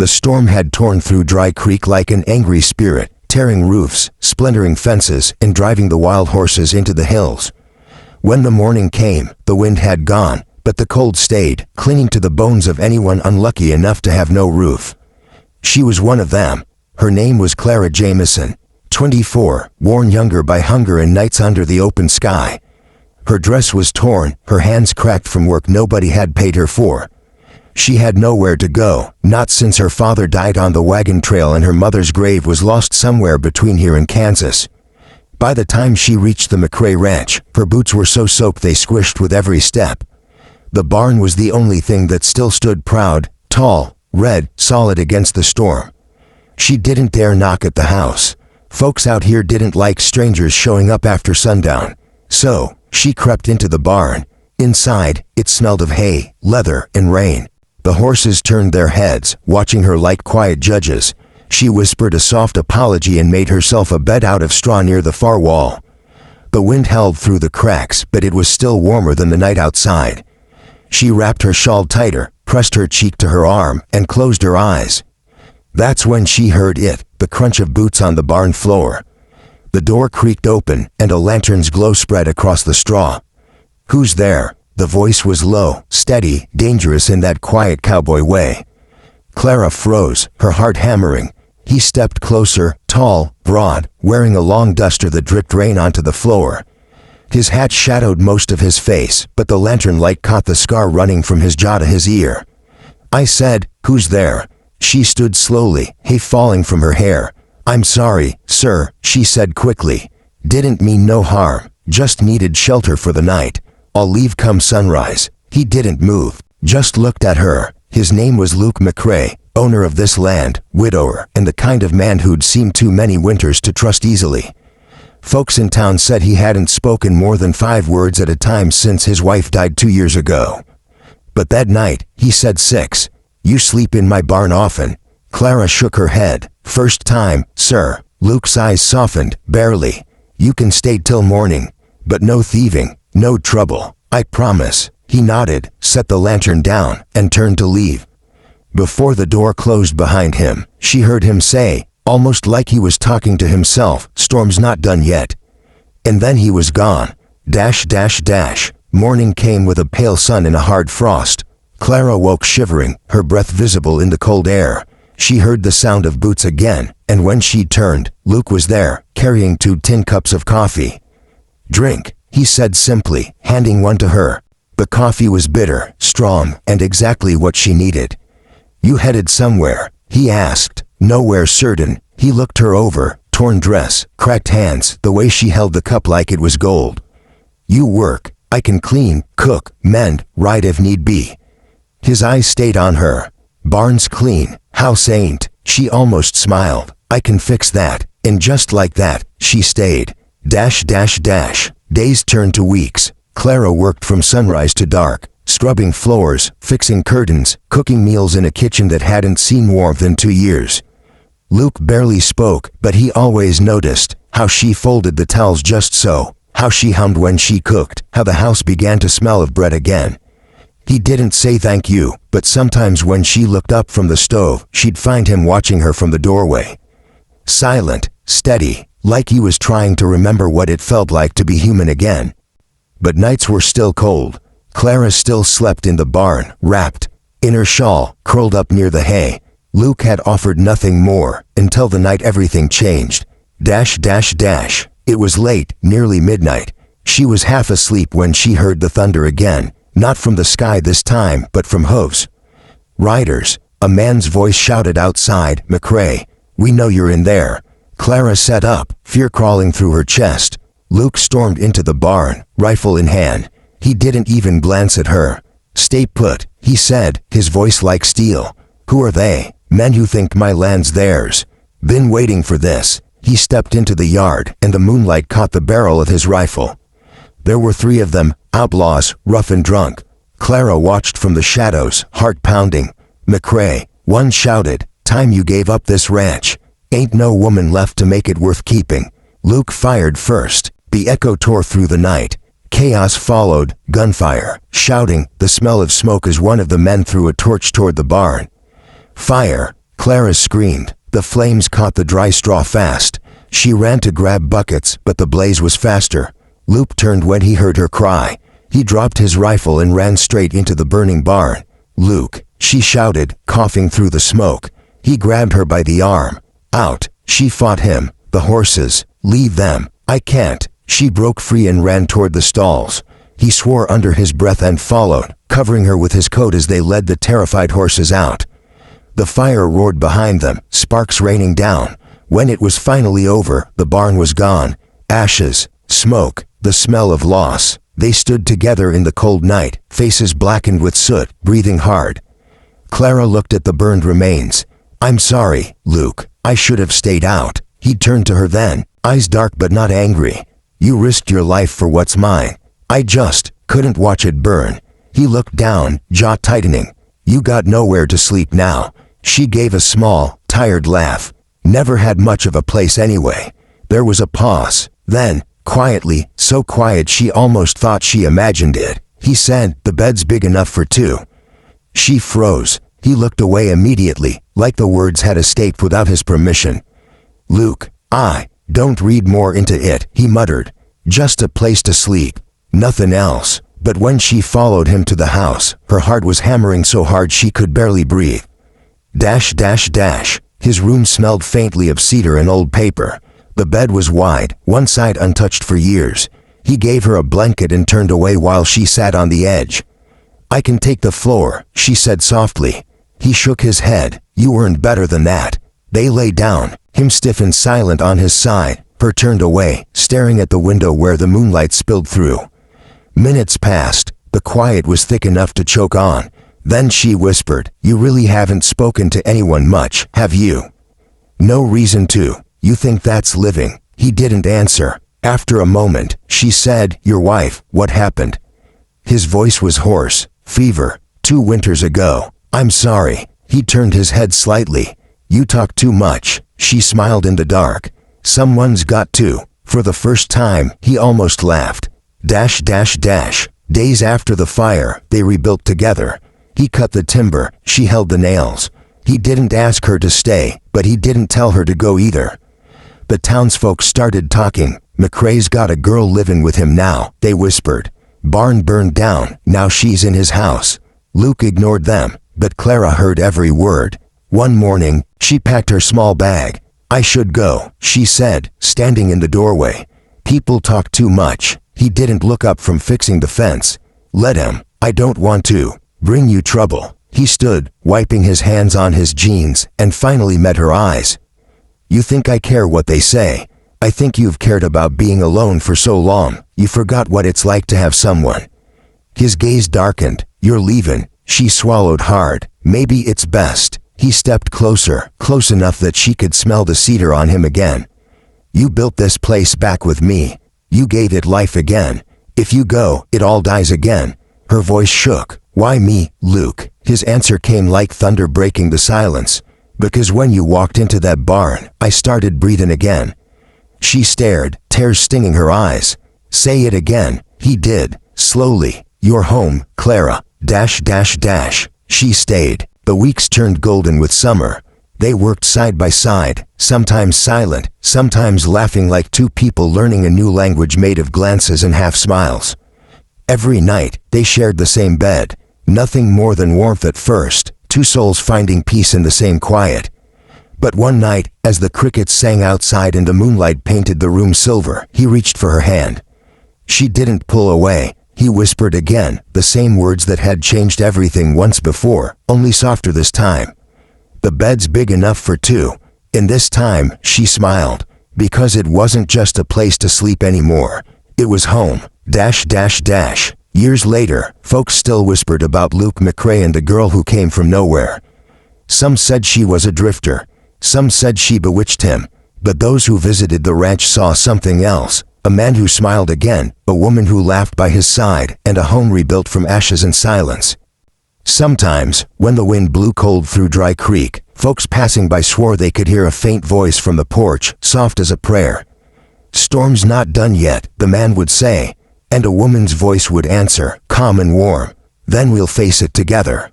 The storm had torn through Dry Creek like an angry spirit, tearing roofs, splintering fences, and driving the wild horses into the hills. When the morning came, the wind had gone, but the cold stayed, clinging to the bones of anyone unlucky enough to have no roof. She was one of them. Her name was Clara Jameson, 24, worn younger by hunger and nights under the open sky. Her dress was torn, her hands cracked from work nobody had paid her for. She had nowhere to go, not since her father died on the wagon trail and her mother's grave was lost somewhere between here and Kansas. By the time she reached the McRae Ranch, her boots were so soaked they squished with every step. The barn was the only thing that still stood proud, tall, red, solid against the storm. She didn't dare knock at the house. Folks out here didn't like strangers showing up after sundown. So, she crept into the barn. Inside, it smelled of hay, leather, and rain. The horses turned their heads, watching her like quiet judges. She whispered a soft apology and made herself a bed out of straw near the far wall. The wind held through the cracks, but it was still warmer than the night outside. She wrapped her shawl tighter, pressed her cheek to her arm, and closed her eyes. That's when she heard it, the crunch of boots on the barn floor. The door creaked open, and a lantern's glow spread across the straw. "Who's there?" The voice was low, steady, dangerous in that quiet cowboy way. Clara froze, her heart hammering. He stepped closer, tall, broad, wearing a long duster that dripped rain onto the floor. His hat shadowed most of his face, but the lantern light caught the scar running from his jaw to his ear. I said, "Who's there?" She stood slowly, hay falling from her hair. "I'm sorry, sir," she said quickly. "Didn't mean no harm, just needed shelter for the night. I'll leave come sunrise." He didn't move, just looked at her. His name was Luke McRae, owner of this land, widower, and the kind of man who'd seen too many winters to trust easily. Folks in town said he hadn't spoken more than 5 words at a time since his wife died 2 years ago. But that night, he said 6. "You sleep in my barn often?" Clara shook her head. "First time, sir." Luke's eyes softened, barely. "You can stay till morning. But no thieving, no trouble, I promise." He nodded, set the lantern down, and turned to leave. Before the door closed behind him, she heard him say, almost like he was talking to himself, "Storm's not done yet." And then he was gone. Morning came with a pale sun and a hard frost. Clara woke shivering, her breath visible in the cold air. She heard the sound of boots again, and when she turned, Luke was there, carrying 2 tin cups of coffee. "Drink," he said simply, handing one to her. The coffee was bitter, strong, and exactly what she needed. "You headed somewhere?" he asked. "Nowhere certain." He looked her over, torn dress, cracked hands, the way she held the cup like it was gold. "You work. I can clean, cook, mend, ride if need be." His eyes stayed on her. "Barn's clean, house ain't." She almost smiled. "I can fix that." And just like that, she stayed. Days turned to weeks. Clara worked from sunrise to dark, scrubbing floors, fixing curtains, cooking meals in a kitchen that hadn't seen warmth in 2 years. Luke barely spoke, but he always noticed how she folded the towels just so, how she hummed when she cooked, how the house began to smell of bread again. He didn't say thank you, but sometimes when she looked up from the stove, she'd find him watching her from the doorway. Silent, steady, like he was trying to remember what it felt like to be human again. But nights were still cold. Clara still slept in the barn, wrapped in her shawl, curled up near the hay. Luke had offered nothing more, until the night everything changed. It was late, nearly midnight. She was half asleep when she heard the thunder again, not from the sky this time, but from hooves. "Riders," a man's voice shouted outside. "McRae, we know you're in there." Clara sat up, fear crawling through her chest. Luke stormed into the barn, rifle in hand. He didn't even glance at her. "Stay put," he said, his voice like steel. "Who are they?" "Men who think my land's theirs. Been waiting for this." He stepped into the yard, and the moonlight caught the barrel of his rifle. There were 3 of them, outlaws, rough and drunk. Clara watched from the shadows, heart pounding. "McRae," one shouted, "time you gave up this ranch. Ain't no woman left to make it worth keeping." Luke fired first. The echo tore through the night. Chaos followed, gunfire, shouting, the smell of smoke as one of the men threw a torch toward the barn. Fire. Clara screamed. The flames caught the dry straw fast. She ran to grab buckets, but the blaze was faster. Luke turned when he heard her cry. He dropped his rifle and ran straight into the burning barn. "Luke," she shouted, coughing through the smoke. He grabbed her by the arm. "Out," she fought him. "The horses. Leave them." "I can't." She broke free and ran toward the stalls. He swore under his breath and followed, covering her with his coat as they led the terrified horses out. The fire roared behind them, sparks raining down. When it was finally over, the barn was gone. Ashes, smoke, the smell of loss. They stood together in the cold night, faces blackened with soot, breathing hard. Clara looked at the burned remains. "I'm sorry, Luke. I should have stayed out." He turned to her then, eyes dark but not angry. "You risked your life for what's mine. I just couldn't watch it burn." He looked down, jaw tightening. "You got nowhere to sleep now." She gave a small, tired laugh. "Never had much of a place anyway." There was a pause. Then, quietly, so quiet she almost thought she imagined it, he said, "The bed's big enough for two." She froze. He looked away immediately, like the words had escaped without his permission. "Luke, I don't read more into it," he muttered. "Just a place to sleep. Nothing else." But when she followed him to the house, her heart was hammering so hard she could barely breathe. His room smelled faintly of cedar and old paper. The bed was wide, one side untouched for years. He gave her a blanket and turned away while she sat on the edge. "I can take the floor," she said softly. He shook his head. "You earned better than that." They lay down, him stiff and silent on his side, her turned away, staring at the window where the moonlight spilled through. Minutes passed. The quiet was thick enough to choke on. Then she whispered, "You really haven't spoken to anyone much, have you?" "No reason to. You think that's living?" He didn't answer. After a moment, she said, "Your wife, what happened?" His voice was hoarse. "Fever. 2 winters ago." "I'm sorry." He turned his head slightly. "You talk too much." She smiled in the dark. "Someone's got to." For the first time, he almost laughed. Days after the fire, they rebuilt together. He cut the timber, she held the nails. He didn't ask her to stay, but he didn't tell her to go either. The townsfolk started talking. "McRae's got a girl living with him now," they whispered. "Barn burned down, now she's in his house." Luke ignored them, but Clara heard every word. One morning, she packed her small bag. "I should go," she said, standing in the doorway. "People talk too much." He didn't look up from fixing the fence. "Let him. I don't want to bring you trouble." He stood, wiping his hands on his jeans, and finally met her eyes. "You think I care what they say? I think you've cared about being alone for so long, you forgot what it's like to have someone." His gaze darkened. "You're leaving." She swallowed hard. "Maybe it's best." He stepped closer, close enough that she could smell the cedar on him again. "You built this place back with me. You gave it life again. If you go, it all dies again." Her voice shook. "Why me, Luke?" His answer came like thunder breaking the silence. "Because when you walked into that barn, I started breathing again." She stared, tears stinging her eyes. "Say it again." He did, slowly. "You're home, Clara. She stayed. The weeks turned golden with summer. They worked side by side, sometimes silent, sometimes laughing like two people learning a new language made of glances and half-smiles. Every night, they shared the same bed. Nothing more than warmth at first, two souls finding peace in the same quiet. But one night, as the crickets sang outside and the moonlight painted the room silver, he reached for her hand. She didn't pull away. He whispered again, the same words that had changed everything once before, only softer this time. "The bed's big enough for two." In this time, she smiled, because it wasn't just a place to sleep anymore. It was home. Years later, folks still whispered about Luke McRae and the girl who came from nowhere. Some said she was a drifter. Some said she bewitched him. But those who visited the ranch saw something else. A man who smiled again, a woman who laughed by his side, and a home rebuilt from ashes and silence. Sometimes, when the wind blew cold through Dry Creek, folks passing by swore they could hear a faint voice from the porch, soft as a prayer. "Storm's not done yet," the man would say, and a woman's voice would answer, calm and warm, "Then we'll face it together."